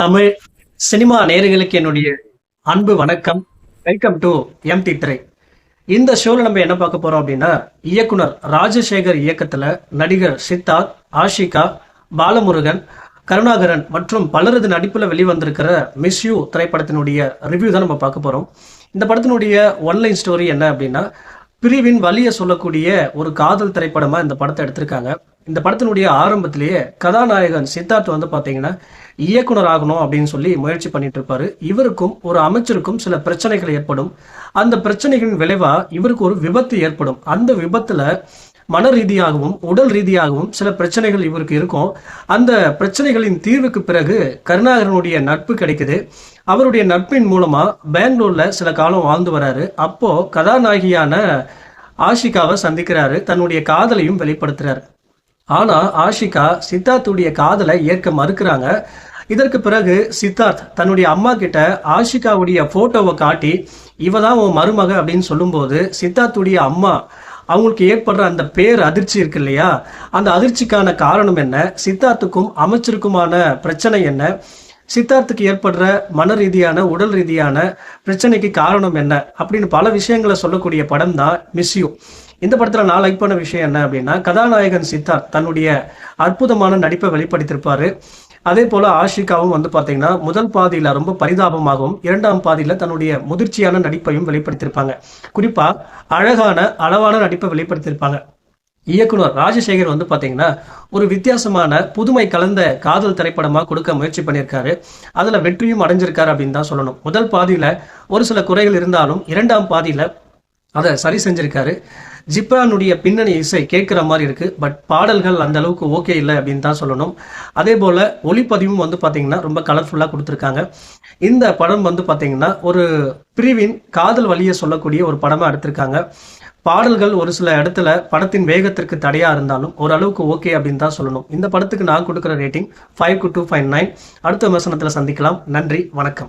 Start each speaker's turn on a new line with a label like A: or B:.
A: Tamil cinema நேயர்களுக்கு என்னுடைய அன்பு வணக்கம். வெல்கம் டு எம்டி திரை. இந்த ஷோல நம்ம என்ன பார்க்க போறோம் அப்படின்னா, இயக்குனர் ராஜசேகர் இயக்கத்துல நடிகர் சித்தார்த், ஆஷிகா, பாலமுருகன், கருணாகரன் மற்றும் பலரது நடிப்புல வெளிவந்திருக்கிற மிஸ் யூ திரைப்படத்தினுடைய ரிவ்யூ தான் நம்ம பார்க்க போறோம். இந்த படத்தினுடைய ஒன்லைன் ஸ்டோரி என்ன அப்படின்னா, பிரிவின் வலிய சொல்லக்கூடிய ஒரு காதல் திரைப்படமா இந்த படத்தை எடுத்திருக்காங்க. இந்த படத்தினுடைய ஆரம்பத்திலேயே கதாநாயகன் சித்தார்த் வந்து பாத்தீங்கன்னா இயக்குனர் ஆகணும் அப்படின்னு சொல்லி முயற்சி பண்ணிட்டு இருப்பாரு. இவருக்கும் ஒரு அமைச்சருக்கும் சில பிரச்சனைகள் ஏற்படும். அந்த பிரச்சனைகளின் விளைவா இவருக்கு ஒரு விபத்து ஏற்படும். அந்த விபத்துல மன ரீதியாகவும் உடல் ரீதியாகவும் சில பிரச்சனைகள் இவருக்கு இருக்கும். அந்த பிரச்சனைகளின் தீர்வுக்கு பிறகு கருணாகரனுடைய நட்பு கிடைக்குது. அவருடைய நட்பின் மூலமா பெங்களூர்ல சில காலம் வாழ்ந்து வராரு. அப்போ கதாநாயகியான ஆஷிகாவை சந்திக்கிறாரு. தன்னுடைய காதலையும் வெளிப்படுத்துறாரு. ஆனா ஆஷிகா சித்தார்த்துடைய காதலை ஏற்க மறுக்கிறாங்க. இதற்கு பிறகு சித்தார்த் தன்னுடைய அம்மா கிட்ட ஆஷிகாவுடைய போட்டோவை காட்டி இவ தான் உன் மருமக அப்படின்னு சொல்லும்போது, சித்தார்த்துடைய அம்மா அவங்களுக்கு ஏற்படுற அந்த பேர் அதிர்ச்சி இருக்கு இல்லையா, அந்த அதிர்ச்சிக்கான காரணம் என்ன, சித்தார்த்துக்கும் அமைச்சருக்குமான பிரச்சனை என்ன, சித்தார்த்துக்கு ஏற்படுற மன ரீதியான உடல் ரீதியான பிரச்சனைக்கு காரணம் என்ன அப்படின்னு பல விஷயங்களை சொல்லக்கூடிய படம் தான் மிஸ் யூ. இந்த படத்துல நான் லைக் பண்ண விஷயம் என்ன அப்படின்னா, கதாநாயகன் சித்தார்த் தன்னுடைய அற்புதமான நடிப்பை வெளிப்படுத்தியிருப்பாரு. அதே போல ஆஷிகாவும் வந்து பாத்தீங்கன்னா முதல் பாதியில ரொம்ப பரிதாபமாகவும், இரண்டாம் பாதியில தன்னுடைய முதிர்ச்சியான நடிப்பையும் வெளிப்படுத்தியிருப்பாங்க. குறிப்பா அழகான அளவான நடிப்பை வெளிப்படுத்தியிருப்பாங்க. இயக்குனர் ராஜசேகர் வந்து பாத்தீங்கன்னா ஒரு வித்தியாசமான புதுமை கலந்த காதல் திரைப்படமா கொடுக்க முயற்சி பண்ணியிருக்காரு. அதுல வெற்றியும் அடைஞ்சிருக்காரு அப்படின்னு தான் சொல்லணும். முதல் பாதியில ஒரு சில குறைகள் இருந்தாலும் இரண்டாம் பாதியில அதை சரி செஞ்சிருக்காரு. ஜிப்ரானுடைய பின்னணி இசை கேட்குற மாதிரி இருக்கு. பட் பாடல்கள் அந்த அளவுக்கு ஓகே இல்லை அப்படின்னு தான் சொல்லணும். அதே போல ஒளிப்பதிவும் வந்து பார்த்தீங்கன்னா ரொம்ப கலர்ஃபுல்லாக கொடுத்துருக்காங்க. இந்த படம் வந்து பார்த்தீங்கன்னா ஒரு பிரிவின் காதல் வழியை சொல்லக்கூடிய ஒரு படமாக எடுத்திருக்காங்க. பாடல்கள் ஒரு சில இடத்துல படத்தின் வேகத்திற்கு தடையா இருந்தாலும் ஓரளவுக்கு ஓகே அப்படின்னு தான் சொல்லணும். இந்த படத்துக்கு நான் கொடுக்குற ரேட்டிங் 5 to 5.9. அடுத்த விமர்சனத்தில் சந்திக்கலாம். நன்றி, வணக்கம்.